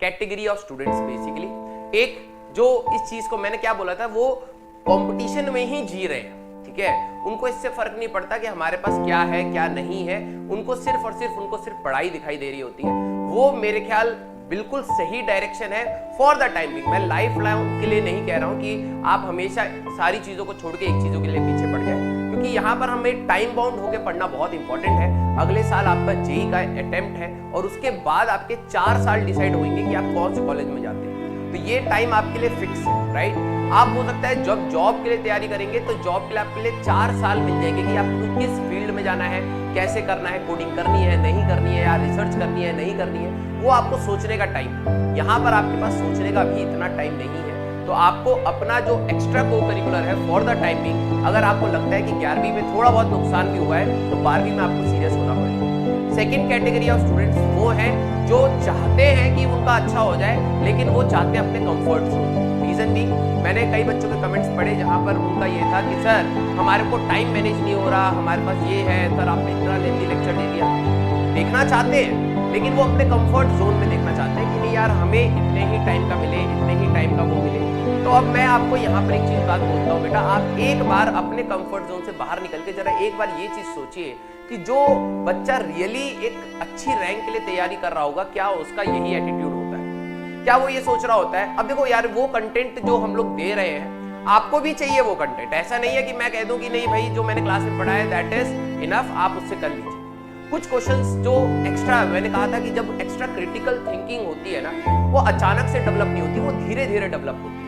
Category of students basically, एक जो इस चीज को मैंने क्या बोला था, वो कंपटीशन में ही जी रहे हैं, ठीक है। उनको इससे फर्क नहीं पड़ता कि हमारे पास क्या है क्या नहीं है, उनको सिर्फ और सिर्फ उनको सिर्फ पढ़ाई दिखाई दे रही होती है। वो मेरे ख्याल बिल्कुल सही डायरेक्शन है फॉर द टाइमिंग। मैं लाइफ लॉन्ग के लिए नहीं कह रहा हूं कि आप हमेशा सारी चीजों को छोड़ के एक चीजों के लिए पीछे पड़ जाए, क्योंकि यहाँ पर हमें टाइम बाउंड होकर पढ़ना बहुत इंपॉर्टेंट है। अगले साल आपका जेई का अटेम्प्ट है और उसके बाद आपके 4 साल डिसाइड होंगे कि आप कौन से कॉलेज में जाते हैं, तो ये टाइम आपके लिए फिक्स है, राइट। आप हो सकता है जब जॉब के लिए तैयारी करेंगे तो जॉब के लिए आपके लिए 4 साल मिल जाएंगे कि आपको किस फील्ड में जाना है, कैसे करना है, कोडिंग करनी है नहीं करनी है, या रिसर्च करनी है नहीं करनी है, वो आपको सोचने का टाइम। यहाँ पर आपके पास सोचने का भी इतना टाइम नहीं है, तो आपको अपना जो एक्स्ट्रा को करिकुलर है फॉर द टाइम बिंग, अगर आपको लगता है कि 11वीं में थोड़ा बहुत नुकसान भी हुआ है तो 12वीं में आपको सीरियस होना पड़ेगा। सेकेंड कैटेगरी ऑफ स्टूडेंट्स वो हैं जो चाहते हैं कि उनका अच्छा हो जाए, लेकिन वो चाहते हैं अपने कंफर्ट जोन। रीजन भी, मैंने कई बच्चों के कमेंट्स पढ़े जहां पर उनका ये था कि सर हमारे को टाइम मैनेज नहीं हो रहा, हमारे पास ये है, सर आपने इतना लेंथी लेक्चर दे दिया। देखना चाहते हैं लेकिन वो अपने कंफर्ट जोन में देखना चाहते हैं कि नहीं यार हमें इतने ही टाइम का मिले, इतने ही टाइम का वो मिले। तो अब मैं आपको यहाँ पर एक चीज बात बोलता हूँ, बेटा आप एक बार अपने कंफर्ट जोन से बाहर निकल के जरा एक बार ये चीज सोचिए कि जो बच्चा रियली एक अच्छी रैंक के लिए तैयारी कर रहा होगा, क्या उसका यही एटीट्यूड होता है? क्या वो ये सोच रहा होता है? अब देखो यार, वो कंटेंट जो हम लोग दे रहे हैं आपको भी चाहिए वो कंटेंट। ऐसा नहीं है कि मैं कह दूं कि नहीं भाई जो मैंने क्लास में पढ़ा है दैट इज इनफ, आप उससे कर लीजिए। कुछ क्वेश्चंस जो एक्स्ट्रा, मैंने कहा था कि जब एक्स्ट्रा क्रिटिकल थिंकिंग होती है ना, वो अचानक से डेवलप नहीं होती, वो धीरे धीरे डेवलप होती है।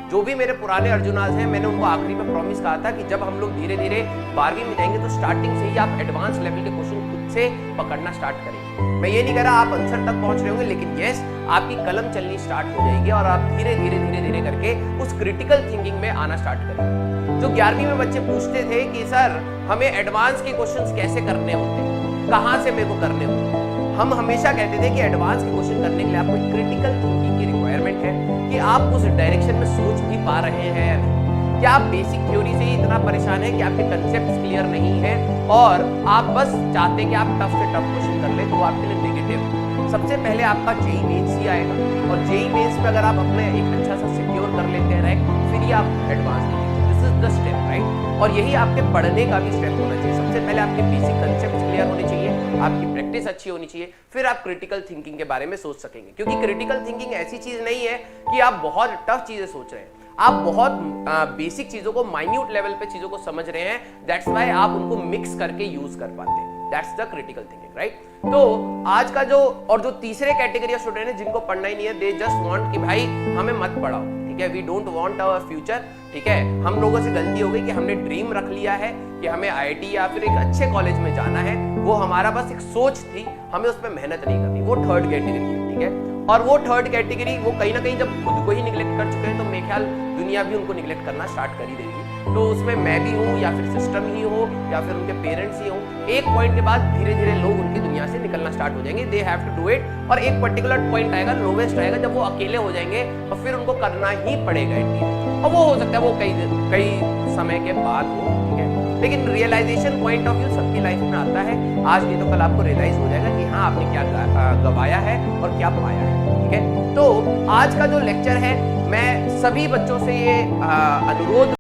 जो भी मेरे पुराने अर्जुनाज हैं, मैंने उनको आखिरी में प्रॉमिस कहा था कि जब हम लोग धीरे धीरे 12वीं में जाएंगे तो स्टार्टिंग से ही आप एडवांस लेवल के क्वेश्चन खुद से पकड़ना स्टार्ट करेंगे। मैं ये नहीं कह रहा आप आंसर तक पहुंच रहे होंगे, लेकिन यस आपकी कलम चलनी स्टार्ट हो जाएगी और आप धीरे धीरे धीरे धीरे करके उस क्रिटिकल थिंकिंग में आना स्टार्ट करेंगे। जो 11वीं में बच्चे पूछते थे कि सर हमें एडवांस के क्वेश्चन कैसे करने होते हैं, कहाँ से मेरे को करने होते हैं, हम हमेशा कहते थे कि एडवांस के क्वेश्चन करने के लिए आपको क्रिटिकल थिंकिंग की रिक्वायरमेंट है कि आप उस डायरेक्शन में सोच भी पा रहे हैं या नहीं। क्या आप बेसिक थ्योरी से ही इतना परेशान है कि आपके कंसेप्ट क्लियर नहीं है और आप बस चाहते हैं कि आप टफ से टफ क्वेश्चन कर ले, तो आपके लिए नेगेटिव। सबसे पहले आपका जेई मेंस ही आएगा और जेई मेंस में अगर आप अपने एक अच्छा सा सिक्योर कर लेते हैं रैंक, फिर ही आप एडवांस देंगे। This is the step, right. और यही आपके पढ़ने का भी स्टेप होना चाहिए। सबसे पहले आपके बेसिक कंसेप्ट क्लियर होने चाहिए, आपकी प्रैक्टिस अच्छी होनी चाहिए, फिर आप क्रिटिकल थिंकिंग के बारे में सोच सकेंगे। क्योंकि क्रिटिकल थिंकिंग ऐसी चीज नहीं है कि आप बहुत टफ चीजें सोच रहे हैं, आप बहुत बेसिक चीजों को, माइन्यूट लेवल पे चीजों को समझ रहे हैं, दैट्स व्हाई आप उनको मिक्स करके यूज कर पाते हैं। That's the critical thinking, right. तो आज का जो तीसरे कैटेगरी ऑफ स्टूडेंट है जिनको पढ़ना ही नहीं है, दे जस्ट वांट कि भाई हमें मत पढ़ाओ, ठीक है, we don't want our future, ठीक है। हम लोगों से गलती हो गई कि हमने ड्रीम रख लिया है कि हमें आईआईटी या फिर एक अच्छे कॉलेज में जाना है, वो हमारा बस एक सोच थी, हमें उस पर मेहनत नहीं करनी। वो थर्ड कैटेगरी है, ठीक है। और वो थर्ड कैटेगरी वो कहीं ना कहीं जब खुद को ही निगलेक्ट कर चुके हैं तो मेरे ख्याल दुनिया भी उनको निगलेक्ट करना स्टार्ट कर ही देगी। तो उसमें मैं भी हूँ या फिर सिस्टम ही हो या फिर उनके पेरेंट्स ही हो, एक पॉइंट के बाद धीरे धीरे लोग उनकी दुनिया से निकलना स्टार्ट हो जाएंगे। They have to do it, और एक पर्टिकुलर पॉइंट आएगा, लोवेस्ट आएगा, जब वो अकेले हो जाएंगे और फिर उनको करना ही पड़ेगा इंडिया। और वो हो सकता है वो कई समय के बाद हो, ठीक है। लेकिन रियलाइजेशन पॉइंट ऑफ व्यू सबकी लाइफ में आता है, आज नहीं तो कल आपको रियलाइज हो जाएगा कि हाँ आपने क्या गवाया है और क्या पाया है, ठीक है। तो आज का जो लेक्चर है, मैं सभी बच्चों से ये अनुरोध